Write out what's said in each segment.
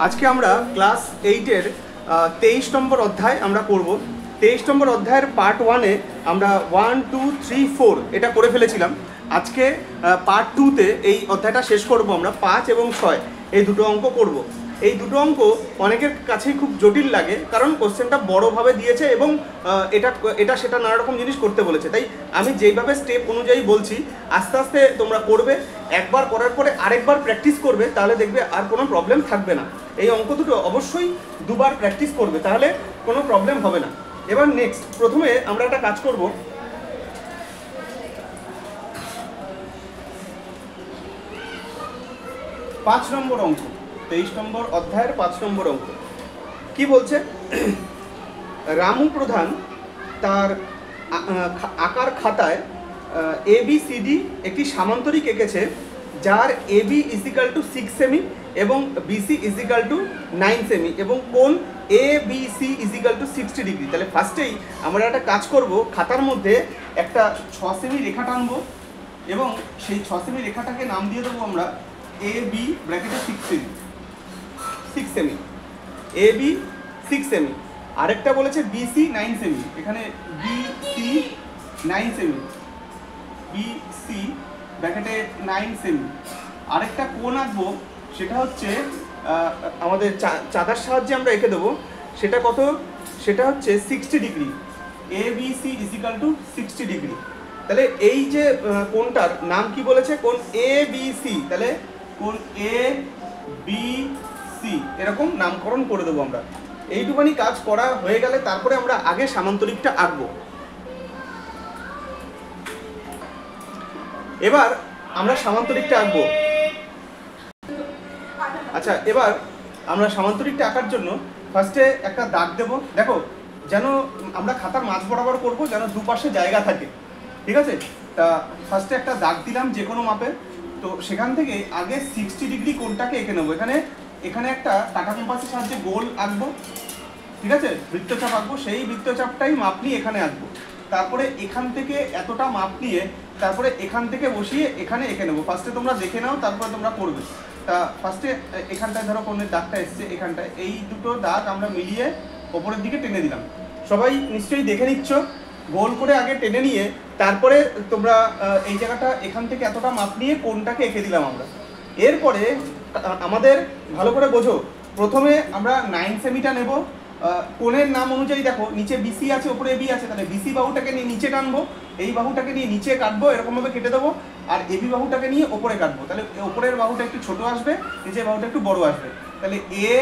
আজকে আমরা ক্লাস 8-এর 23 নম্বর অধ্যায় আমরা করব। 23 নম্বর অধ্যায়ের পার্ট 1-এ আমরা 1, 2, 3, 4 এটা করে ফেলেছিলাম। আজকে পার্ট 2-তে এই অধ্যায়টা শেষ করব আমরা। 5 এবং 6 এই দুটো অঙ্ক করব। এই দুটো অঙ্ক অনেকের কাছেই খুব জটিল লাগে, কারণ কোশ্চেনটা বড়োভাবে দিয়েছে এবং এটা সেটা নানা রকম জিনিস করতে বলেছে। তাই আমি যেইভাবে স্টেপ অনুযায়ী বলছি আস্তে আস্তে তোমরা করবে। একবার করার পরে আরেকবার প্র্যাকটিস করবে, তাহলে দেখবে আর কোনো প্রবলেম থাকবে না। এই অঙ্ক দুটো অবশ্যই দুবার প্র্যাকটিস করবে, তাহলে কোনো প্রবলেম হবে না। এবার নেক্সট, প্রথমে আমরা একটা কাজ করব। পাঁচ নম্বর অঙ্ক, 23 নম্বর অধ্যায়ের 5 নম্বর অঙ্ক কি বলছে? রামু প্রধান তার আঁকার খাতায় ABCD একটি সামান্তরিক এঁকেছে, যার AB = 6 সেমি এবং BC = 9 সেমি এবং কোণ ABC = 60 ডিগ্রি। তাহলে ফার্স্টেই আমরা একটা কাজ করব, খাতার মধ্যে একটা 6 সেমি রেখা টানবো এবং সেই 6 সেমি রেখাটাকে নাম দিয়ে দেবো আমরা AB ব্র্যাকেটে 6 সেমি, AB 6 সেমি। আরেকটা বলেছে BC 9 সেমি, এখানে BC 9 সেমি, BC ব্র্যাকেটে 9 সেমি। আরেকটা কোণ আঁকবো, সেটা হচ্ছে আমাদের চাঁদার সাহায্যে আমরা এঁকে দেবো। সেটা কত? সেটা হচ্ছে 60 ডিগ্রি, ABC = 60 ডিগ্রি। তাহলে এই যে কোণটার নাম কি বলেছে? কোণ ABC। তাহলে কোণ ABC এরকম নামকরণ করে দেবো আমরা। এইটুখানি কাজ করা হয়ে গেলে তারপরে আমরা আগে সামান্তরিকটা আঁকবো। এবার আমরা সামান্তরিকটা আঁকবো। আচ্ছা, এবার আমরা সামান্তরিকটা আঁকার জন্য ফার্স্টে একটা দাগ দেব। দেখো, যেন আমরা খাতার মাঝ বরাবর করবো, যেন দুপাশে জায়গা থাকে, ঠিক আছে? তা ফার্স্টে একটা দাগ দিলাম যে কোনো মাপে। তো সেখান থেকে আগে 60 ডিগ্রি কোণটাকে এঁকে নেবো। এখানে একটা কাঁটা কম্পাসের সাহায্যে গোল আঁকবো, ঠিক আছে? বৃত্তচাপ আঁকবো, সেই বৃত্তচাপটাই মাপ নিয়ে এখানে আঁকবো। তারপরে এখান থেকে এতটা মাপ নিয়ে তারপরে এখান থেকে বসিয়ে এখানে এঁকে নেবো। ফার্স্টে তোমরা দেখে নাও, তারপরে তোমরা করবে। তা ফার্স্টে এখানটায় ধরো কোণের দাগটা এসছে, এখানটায় এই দুটো দাগ আমরা মিলিয়ে ওপরের দিকে টেনে দিলাম। সবাই নিশ্চয়ই দেখে নিচ্ছ। গোল করে আগে টেনে নিয়ে তারপরে তোমরা এই জায়গাটা এখান থেকে এতটা মাপ নিয়ে কোণটাকে এঁকে দিলাম আমরা। এরপরে আমাদের ভালো করে বোঝো, প্রথমে আমরা 9 সেমিটা নেব। কোণের নাম অনুযায়ী দেখো, নিচে BC আছে, ওপরে AB আছে, তাহলে BC বাহুটাকে নিয়ে নিচে টানবো, এই বাহুটাকে নিয়ে নিচে কাটবো, এরকমভাবে কেটে দেবো। আর AB বাহুটাকে নিয়ে ওপরে কাটবো, তাহলে ওপরের বাহুটা একটু ছোট আসবে, নিচের বাহুটা একটু বড় আসবে। তাহলে A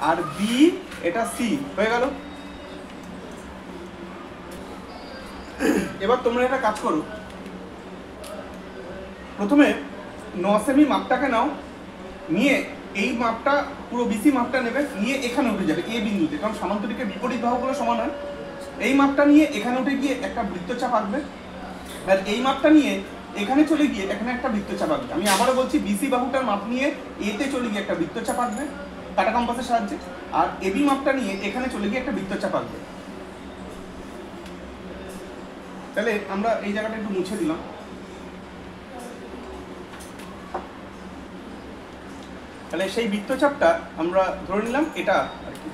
আর B, এটা C হয়ে গেল। এবার তোমরা একটা কাজ করো, প্রথমে 9 সেমি মাপটাকে নাও, নিয়ে এই মাপটা পুরো BC মাপটা নেবে, নিয়ে এখানে উঠে যাবে A বিন্দুতে, কারণ সামান্তরিকের বিপরীত বাহুগুলো সমান হয়। এই মাপটা নিয়ে এখানে উঠে গিয়ে একটা বৃত্তচাপ আঁকবে, আর এই মাপটা নিয়ে এখানে চলে গিয়ে এখানে একটা বৃত্তচাপ আঁকবে। আমি আবারও বলছি, BC বাহুটার মাপ নিয়ে এতে চলে গিয়ে একটা বৃত্তচাপ আঁকবে কাঁটা কম্পাসের সাহায্যে, আর AB মাপটা নিয়ে এখানে চলে গিয়ে একটা বৃত্তচাপ আঁকবে। তাহলে আমরা এই জায়গাটা একটু মুছে দিলাম। তাহলে সেই বৃত্তচাপটা আমরা ধরে নিলাম এটা আর কি,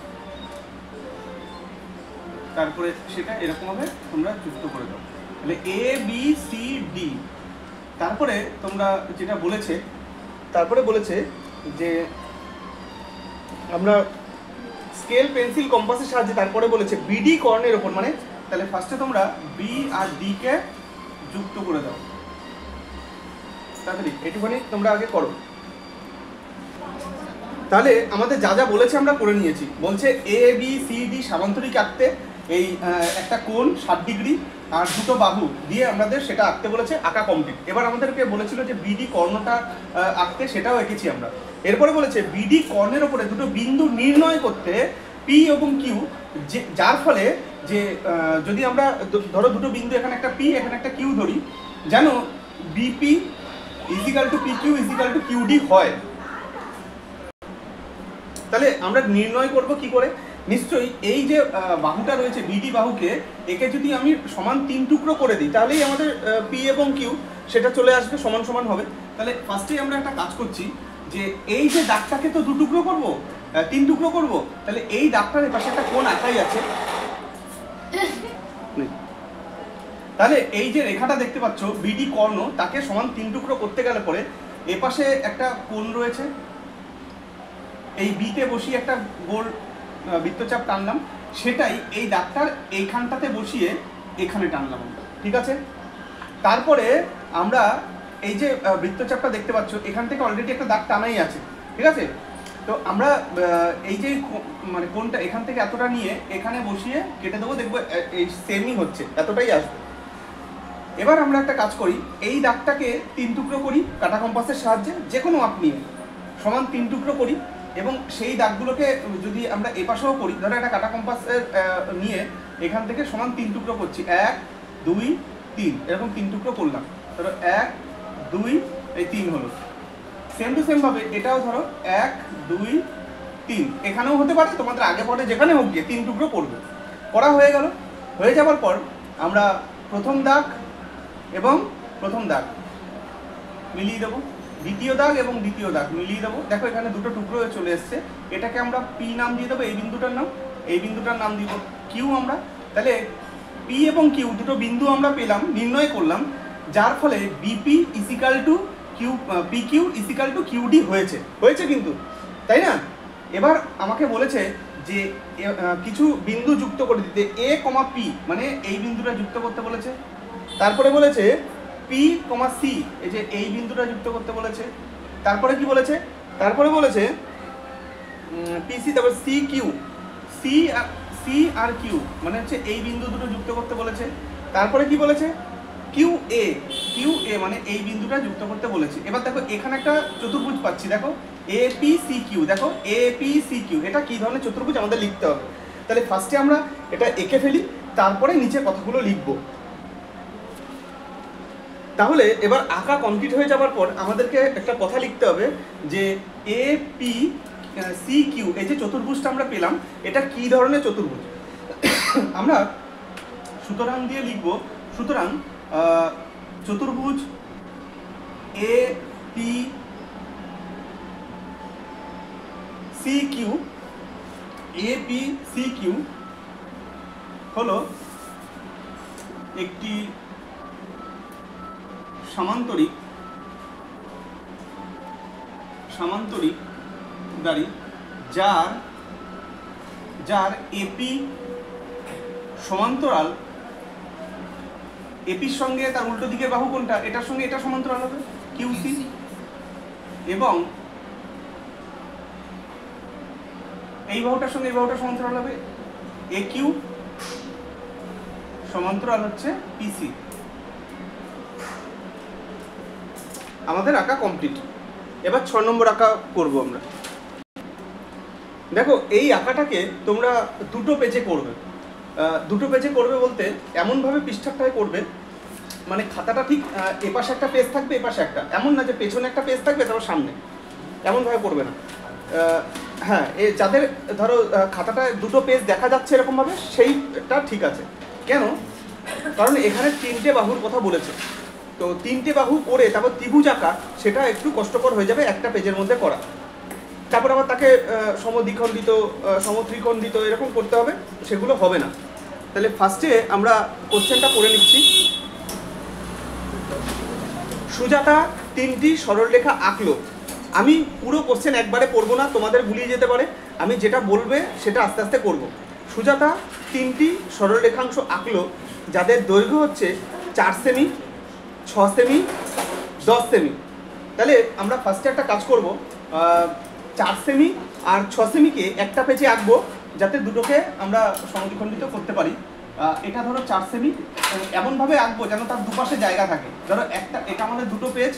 তারপরে সেটা এরকমভাবে তোমরা যুক্ত করে দাও। তাহলে ABCD। তারপরে তোমরা যেটা বলেছে, যে আমরা স্কেল, পেন্সিল, কম্পাসের সাহায্যে তারপরে বলেছে BD কর্ণের ওপর, মানে তাহলে ফার্স্টে তোমরা B আর D কে যুক্ত করে দাও। তাড়াতাড়ি একটুখানি তোমরা আগে করো। তাহলে আমাদের যা যা বলেছে আমরা করে নিয়েছি। বলছে ABCD সামান্তরিক আঁকতে এই একটা কোণ 60 ডিগ্রি আর দুটো বাহু দিয়ে আমাদের সেটা আঁকতে বলেছে, আঁকা কমপ্লিট। এবার আমাদেরকে বলেছিল যে BD কর্ণটা আঁকতে, সেটাও এঁকেছি আমরা। এরপরে বলেছে BD কর্ণের ওপরে দুটো বিন্দু নির্ণয় করতে P এবং Q, যার ফলে যে যদি আমরা ধরো দুটো বিন্দু, এখানে একটা P এখানে একটা Q ধরি, যেন BP = PQ = QD হয়। তাহলে আমরা নির্ণয় করব কি করে? নিশ্চয়ই এই যে বাহুটা রয়েছে BD বাহুকে, একে যদি আমি সমান 3 টুকরো করে দিই, তাহলেই আমাদের P এবং Q সেটা চলে আসবে, সমান সমান হবে। তাহলে ফার্স্টেই আমরা একটা কাজ করছি, যে এই যে দাগটাকে তো 2 টুকরো করব, তিন টুকরো করব, তাহলে এই দাগটার এপাশে একটা কোণ আঁকাই আছে। তাহলে এই যে রেখাটা দেখতে পাচ্ছ বিডি কর্ণ, তাকে সমান তিন টুকরো করতে গেলে পরে এপাশে একটা কোণ রয়েছে, এই বিতে বসিয়ে একটা গোল বৃত্তচাপ টানলাম, সেটাই এই দাগটার এইখানটাতে বসিয়ে এখানে টানলাম, ঠিক আছে। তারপরে আমরা এই যে বৃত্তচাপটা দেখতে পাচ্ছ এখান থেকে অলরেডি একটা দাগ টানাই আছে, ঠিক আছে। তো আমরা এই যে মানে কোনটা এখান থেকে এতটা নিয়ে এখানে বসিয়ে কেটে দেবো, দেখবো এই সেমই হচ্ছে, এতটাই আসবে। এবার আমরা একটা কাজ করি, এই দাগটাকে তিন টুকরো করি কাঁটা কম্পাসের সাহায্যে, যে কোনো মাপ নিয়ে সমান তিন টুকরো করি, এবং সেই দাগগুলোকে যদি আমরা এপাশেও করি, ধরো একটা কাঁটা কম্পাসের নিয়ে এখান থেকে সমান তিন টুকরো করছি, 1 2 3 এরকম তিন টুকরো করলাম, ধরো 1 2 এই 3 হলো। সেম টু সেম ভাবে এটাও ধরো 1 2 3, এখানেও হতে পারে, তোমাদের আগে পরে যেখানে হোক গিয়ে তিন টুকরো করবে। করা হয়ে গেল, হয়ে যাওয়ার পর আমরা প্রথম দাগ এবং প্রথম দাগ মিলিয়ে দেবো, দ্বিতীয় দাগ এবং দ্বিতীয় দাগ মিলিয়ে দেবো। দেখো এখানে দুটো টুকরো চলে এসছে, এটাকে আমরা পি নাম দিয়ে দেবো, এই বিন্দুটার নাম, এই বিন্দুটার নাম দিব কিউ আমরা। তাহলে পি এবং কিউ দুটো বিন্দু আমরা পেলাম, নির্ণয় করলাম, যার ফলে BP equal to Q, P Q equal to QD হয়েছে কিন্তু, তাই না। এবার আমাকে বলেছে যে কিছু বিন্দু যুক্ত করে দিতে, এ কমা পি, মানে এই বিন্দুটা যুক্ত করতে বলেছে। তারপরে বলেছে পি কমা সি, এই যে এই বিন্দুটা যুক্ত করতে বলেছে। তারপরে কি বলেছে, তারপরে বলেছে পিসি, তারপর সি কিউ, সি আর কিউ মানে হচ্ছে এই বিন্দু দুটো যুক্ত করতে বলেছে। তারপরে কি বলেছে কিউ এ মানে এই বিন্দুটা যুক্ত করতে বলেছে। এবার দেখো এখানে একটা চতুর্ভুজ পাচ্ছি, দেখো এ পি সি কিউ, দেখো এ পি সি কিউ, এটা কি ধরনের চতুর্ভুজ আমাদের লিখতে হবে। তাহলে ফার্স্টে আমরা এটা এঁকে ফেলি, তারপরে নিচে কথাগুলো লিখবো। তাহলে এবার আঁকা কমপ্লিট হয়ে যাওয়ার পর আমাদেরকে একটা কথা লিখতে হবে যে এ পি সি কিউ, এই যে চতুর্ভুজটা আমরা পেলাম, এটা কি ধরনের চতুর্ভুজ। আমরা সুতরাং দিয়ে লিখব, সুতরাং চতুর্ভুজ A P C Q, A P C Q হলো একটি সামান্তরিক দাড়ি, যার এপি সমান্তরাল, এপির সঙ্গে তার উল্টো দিকের বাহু কোনটা, এটার সঙ্গে এটা সমান্তরাল হবে কিউসি, এবং এই বাহুটার সঙ্গে এই বাহুটা সমান্তরাল হবে এ কিউ, সমান্তরাল হচ্ছে পিসি। আমাদের আঁকা কমপ্লিট। এবার 6 নম্বর আঁকা করব আমরা। দেখো এই আঁকাটাকে তোমরা দুটো পেজে করবে। দুটো পেজে করবে বলতে এমনভাবে পৃষ্ঠাটায় করবে, মানে খাতাটা ঠিক এপাশে একটা পেজ থাকবে, এপাশে একটা, এমন না যে পেছনে একটা পেজ থাকবে তারপর সামনে, এমনভাবে করবে না। হ্যাঁ, যাদের ধরো খাতাটায় দুটো পেজ দেখা যাচ্ছে এরকমভাবে, সেইটা ঠিক আছে। কেন? কারণ এখানে 3টে বাহুর কথা বলেছে, তো 3টে বাহু করে তারপর ত্রিভুজ আঁকা সেটা একটু কষ্টকর হয়ে যাবে একটা পেজের মধ্যে করা। তারপর আবার তাকে সমদ্বিখণ্ডিত, সমত্রিখণ্ডিত এরকম করতে হবে, সেগুলো হবে না। তাহলে ফার্স্টে আমরা কোশ্চেনটা পড়ে নিচ্ছি। সুজাতা 3টি সরলরেখা আঁকলো। আমি পুরো কোশ্চেন একবারে পড়বো না, তোমাদের ভুলিয়ে যেতে পারে, আমি যেটা বলবে সেটা আস্তে আস্তে করব। সুজাতা 3টি সরলরেখাংশ আঁকলো যাদের দৈর্ঘ্য হচ্ছে 4 সেমি, 6 সেমি, 10 সেমি। তাহলে আমরা ফার্স্টে একটা কাজ করব, 4 সেমি আর 6 সেমিকে একটা পেজে আঁকবো, যাতে দুটোকে আমরা সমদ্বিখণ্ডিত করতে পারি। এটা ধরো 4 সেমি, এমনভাবে আঁকবো যেন তার দুপাশে জায়গা থাকে। ধরো এটা আমাদের দুটো পেজ,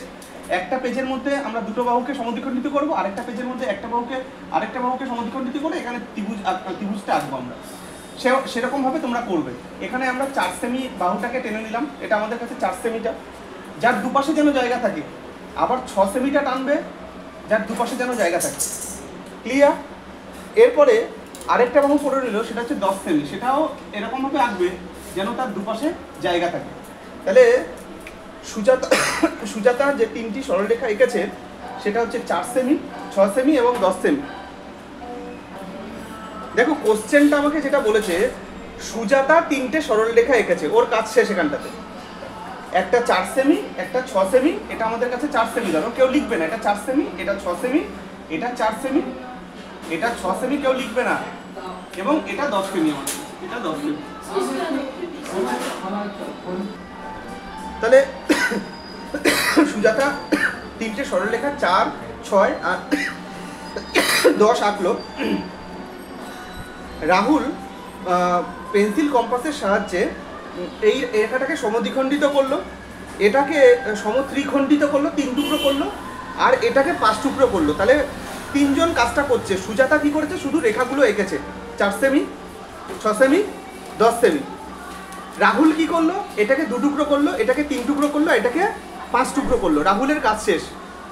একটা পেজের মধ্যে আমরা দুটো বাহুকে সমদ্বিখণ্ডিত করবো, আরেকটা পেজের মধ্যে একটা বাহুকে আরেকটা বাহুকে সমদ্বিখণ্ডিত করে এখানে ত্রিভুজটা আঁকবো আমরা। সেরকমভাবে তোমরা করবে। এখানে আমরা 4 সেমি বাহুটাকে টেনে নিলাম, এটা আমাদের কাছে 4 সেমিটা, যার দুপাশে যেন জায়গা থাকে। আবার 6 সেমিটা টানবে, যার দুপাশে যেন জায়গা থাকে। ক্লিয়ার? এরপরে আরেকটা বাহু পড়ে নিল, সেটা হচ্ছে 10 সেমি, সেটাও এরকমভাবে আঁকবে যেন তার দুপাশে জায়গা থাকে। তাহলে সুজাতা যে 3টি সরলরেখা এঁকেছে সেটা হচ্ছে 4 সেমি, 6 সেমি এবং 10 সেমি। দেখো কোশ্চেনটা আমাকে যেটা বলেছে, সুজাতা 3টে সরলরেখা এঁকেছে, ওর কাজ শেষ এখানটাতে। একটা 4 সেমি, একটা 6 সেমি, এটা আমাদের কাছে 4 সেমি ধরো, কেউ লিখবে না, এটা 4 সেমি, এটা 6 সেমি, এটা 4 সেমি, এটা 6 সেমি, কেউ লিখবে না, এবং এটা 10 সেমি আমাদের, এটা 10 সেমি। তাহলে সুজাতা 3টে সরলরেখা 4, 6 আর 10 আঁকলো। রাহুল পেন্সিল কম্পাসের সাহায্যে এই রেখাটাকে সমদ্বিখণ্ডিত করলো, এটাকে সমত্রিখণ্ডিত করলো, 3 টুকরো করলো, আর এটাকে 5 টুকরো করলো। তাহলে 3 জন কাজটা করছে। সুজাতা কি করেছে, শুধু রেখাগুলো এঁকেছে, 4 সেমি, 6 সেমি, 10 সেমি। রাহুল কি করলো, এটাকে 2 টুকরো করলো, এটাকে 3 টুকরো করলো, এটাকে 5 টুকরো করলো। রাহুলের কাজ শেষ,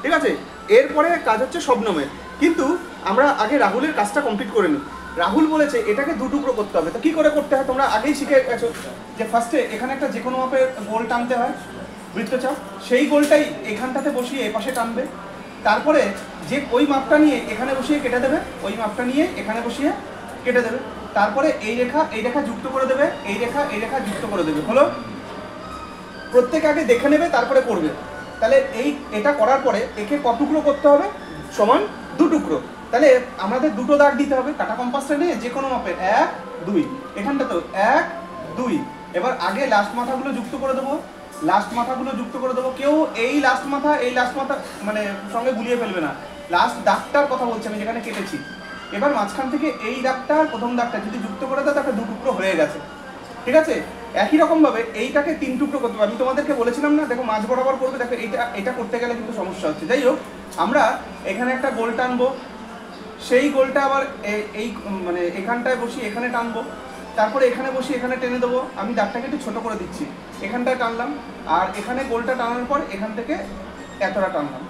ঠিক আছে। এরপরে কাজ হচ্ছে শবনমের, কিন্তু আমরা আগে রাহুলের কাজটা কমপ্লিট করে নিই। রাহুল বলেছে এটাকে 2 টুকরো করতে হবে। তো কি করে করতে হয় তোমরা আগেই শিখে গেছো, যে ফার্স্টে এখানে একটা যে কোনো মাপের গোল টানতে হয়, বৃত্তচাপ, সেই গোলটাই এখানটাতে বসিয়ে এপাশে টানবে। তারপরে যে ওই মাপটা নিয়ে এখানে বসিয়ে কেটে দেবে, ওই মাপটা নিয়ে এখানে বসিয়ে কেটে দেবে। তারপরে এই রেখা যুক্ত করে দেবে, এই রেখা যুক্ত করে দেবে। হলো, প্রত্যেক আগে দেখে নেবে তারপরে করবে। তাহলে এটা করার পরে একে ক টুকরো করতে হবে, সমান 2 টুকরো। তাহলে আমাদের 2টো দাগ দিতে হবে, কাটা কম্পাসটা নিয়ে যে কোনো মাপের 1, 2, এখানটা তো 1, 2। এবার আগে লাস্ট মাথাগুলো যুক্ত করে দেবো, কেউ এই লাস্ট মাথা মানে সঙ্গে গুলিয়ে ফেলবে না, লাস্ট দাগটার কথা বলছি আমি, যেখানে কেটেছি। এবার মাঝখান থেকে এই দাগটা, প্রথম দাগটা যদি যুক্ত করে দাও, তাহলে 2 টুকরো হয়ে গেছে, ঠিক আছে। একই রকমভাবে এইটাকে 3 টুকরো করতে হবে। আমি তোমাদেরকে বলেছিলাম না, দেখো মাঝ বরাবর করবে, দেখো এটা করতে গেলে কিন্তু সমস্যা হচ্ছে। যাই হোক, আমরা এখানে একটা গোল টানবো, সেই গোলটা আবার এই মানে এখানটায় বসিয়ে এখানে টানবো, তারপরে এখানে বসিয়ে এখানে টেনে দেবো। আমি দাগটাকে একটু ছোটো করে দিচ্ছি, এখানটায় টানলাম, আর এখানে গোলটা টানানোর পর এখান থেকে এতটা টানলাম।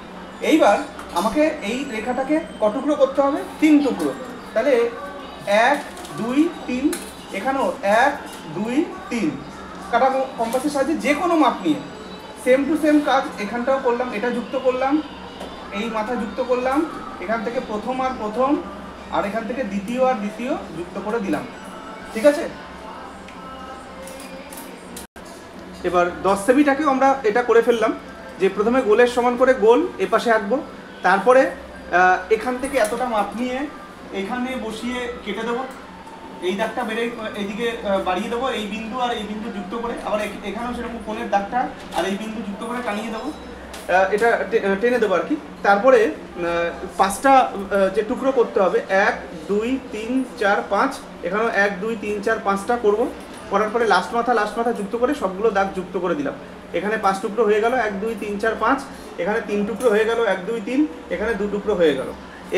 এইবার আমাকে এই রেখাটাকে কটুকরো করতে হবে, 3 টুকরো। তাহলে 1, 2, 3, এখানেও 1, 2, 3। কাটা কম্পাসের সাহায্যে যে কোনো মাপ নিয়ে সেম টু সেম কাজ এখানটাও করলাম, এটা যুক্ত করলাম, এই মাথা যুক্ত করলাম, এখান থেকে প্রথম আর এখান থেকে দ্বিতীয় আর দ্বিতীয় যুক্ত করে দিলাম, ঠিক আছে। এবার 10 সেমিটাকেও আমরা এটা করে ফেললাম, যে প্রথমে গোলের সমান করে গোল এপাশে আঁকবো, তারপরে এখান থেকে এতটা মাপ নিয়ে এখানে বসিয়ে কেটে দেবো, এই দাগটা বেড়ে এইদিকে বাড়িয়ে দেবো, এই বিন্দু আর এই বিন্দু যুক্ত করে, আবার এখানেও সেরকম কোণের দাগটা আর এই বিন্দু যুক্ত করে টানিয়ে দেবো, এটা টেনে দেবো আর কি। তারপরে 5টা যে টুকরো করতে হবে, 1, 2, 3, 4, 5, এখানেও 1, 2, 3, 4, 5টা করবো। করার পরে লাস্ট মাথা যুক্ত করে সবগুলো দাগ যুক্ত করে দিলাম। এখানে 5 টুকরো হয়ে গেল, 1, 2, 3, 4, 5, এখানে 3 টুকরো হয়ে গেল, 1, 2, 3, এখানে 2 টুকরো হয়ে গেল।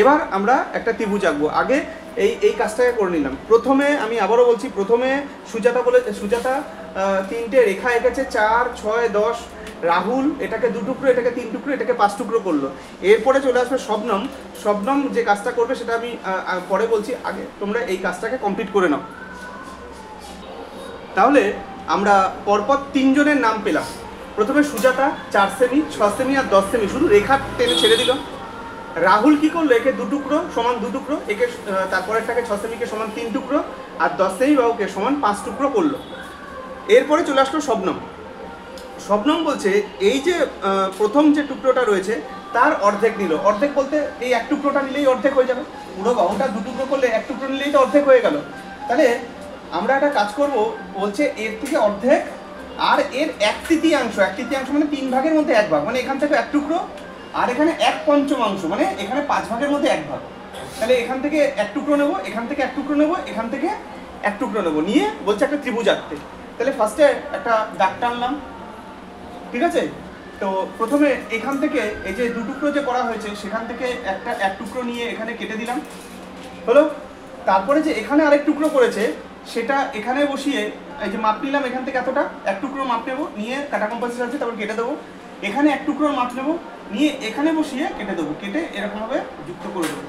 এবার আমরা একটা ত্রিভুজ আঁকবো। আগে এই কাজটাকে করে নিলাম। প্রথমে আমি আবারও বলছি, প্রথমে সুজাতা 3টে রেখা এঁকেছে, 4, 6, 10। রাহুল এটাকে 2 টুকরো, এটাকে 3 টুকরো, এটাকে 5 টুকরো করলো। এরপরে চলে আসবে শবনম যে কাজটা করবে সেটা আমি পরে বলছি, আগে তোমরা এই কাজটাকে কমপ্লিট করে নাও। তাহলে আমরা পরপর 3 জনের নাম পেলাম। প্রথমে সুজাতা 4 সেমি, 6 সেমি আর 10 সেমি শুধু রেখা টেনে ছেড়ে দিল। রাহুল কি করলো, একে 2 টুকরো সমান 2 টুকরো, একে তারপরেরটাকে 6 সেমিকে সমান 3 টুকরো, আর 10 সেমি বাহুকে সমান 5 টুকরো করলো। এরপরে চলে আসলো শবনম বলছে এই যে প্রথম যে টুকরোটা রয়েছে তার অর্ধেক নিল। অর্ধেক বলতে এই 1 টুকরোটা নিলেই অর্ধেক হয়ে যাবে, পুরো বাহুটা 2 টুকরো করলে 1 টুকরো নিলেই তো অর্ধেক হয়ে গেল। তাহলে আমরা একটা কাজ করব, বলছে এর থেকে অর্ধেক আর এর 1/3, 1/3 মানে 3 ভাগের মধ্যে 1 ভাগ, মানে এখান থেকে 1 টুকরো, আর এখানে 1/5 মানে এখানে 5 ভাগের মধ্যে 1 ভাগ। তাহলে এখান থেকে 1 টুকরো নেবো, এখান থেকে 1 টুকরো নেবো, এখান থেকে 1 টুকরো নেবো, নিয়ে বলছে একটা ত্রিভুজ আঁকতে। তাহলে ফার্স্টে একটা দাগ টানলাম, ঠিক আছে। তো প্রথমে এখান থেকে এই যে 2 টুকরো যে করা হয়েছে সেখান থেকে 1 টুকরো নিয়ে এখানে কেটে দিলাম, হলো। তারপরে যে এখানে আরেক টুকরো করেছে সেটা এখানে বসিয়ে এই যে মাপ নিলাম, এখান থেকে এতটা 1 টুকরো মাপ নেবো, নিয়ে কাটা কম্পাসের আছে, তারপর কেটে দেবো। এখানে 1 টুকরোর মাপ নেবো, নিয়ে এখানে বসিয়ে কেটে দেবো, কেটে এরকমভাবে যুক্ত করে দেবো,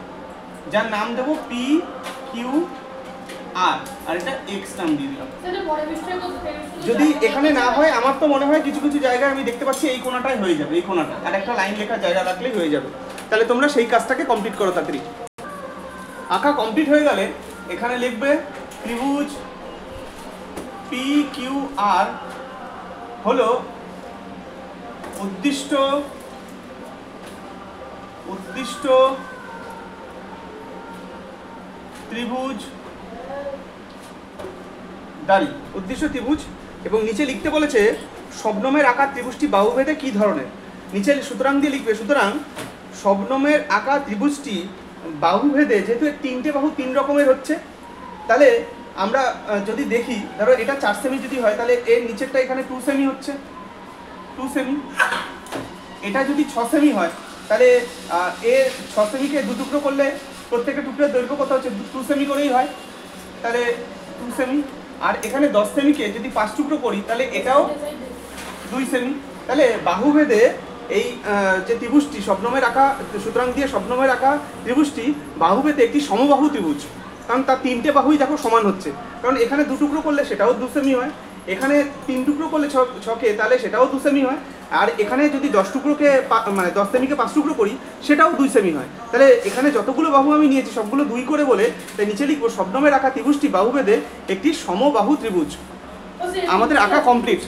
যার নাম দেবো PQR, আর এটা X নাম দিয়ে দিলাম। যদি এখানে না হয়, আমার তো মনে হয় কিছু কিছু জায়গায় আমি দেখতে পাচ্ছি এই কোণাটাই হয়ে যাবে, এই কোণাটা, আর একটা লাইন লেখা জায়গা রাখলেই হয়ে যাবে। তাহলে তোমরা সেই কাজটাকে কমপ্লিট করো তাড়াতাড়ি। আঁকা কমপ্লিট হয়ে গেলে এখানে লিখবে ত্রিভুজ পি কিউ আর হলো উদ্দিষ্ট ত্রিভুজ দাঁড়ি, উদ্দিষ্ট ত্রিভুজ। এবং নিচে লিখতে বলেছে শবনমের আকার ত্রিভুজটি বাহুভেদে কি ধরনের। নিচে সুতরাং দিয়ে লিখবে, সুতরাং শবনমের আকার ত্রিভুজটি বাহুভেদে, যেহেতু এর তিনটে বাহু তিন রকমের হচ্ছে, তাহলে আমরা যদি দেখি, ধরো এটা 4 সেমি যদি হয়, তাহলে এর নিচেরটা এখানে 2 সেমি হচ্ছে, 2 সেমি। এটা যদি 6 সেমি হয়, তাহলে এর 6 সেমিকে 2 টুকরো করলে প্রত্যেকটা টুকরোর দৈর্ঘ্য কত হচ্ছে, 2 সেমি করেই হয়, তাহলে 2 সেমি। আর এখানে 10 সেমিকে যদি 5 টুকরো করি, তাহলে এটাও 2 সেমি। তাহলে বাহুভেদে এই যে ত্রিভুজটি শবনমের আঁকা, সুতরাং দিয়ে শবনমের আঁকা ত্রিভুজটি বাহুভেদে একটি সমবাহু ত্রিভুজ, কারণ তার তিনটে বাহুই দেখো সমান হচ্ছে। কারণ এখানে 2 টুকরো করলে সেটাও 2 সেমি হয়, এখানে 3 টুকরো করলে ছকে তাহলে সেটাও 2 সেমি হয়, আর এখানে যদি 10 টুকরোকে মানে 10 সেমিকে 5 টুকরো করি সেটাও 2 সেমি হয়। তাহলে এখানে যতগুলো বাহু আমি নিয়েছি সবগুলো 2 করে বলে, তাই নিচে লিখবো শবনমের আঁকা ত্রিভুজটি বাহুভেদে একটি সমবাহু ত্রিভুজ। আমাদের আঁকা কমপ্লিট।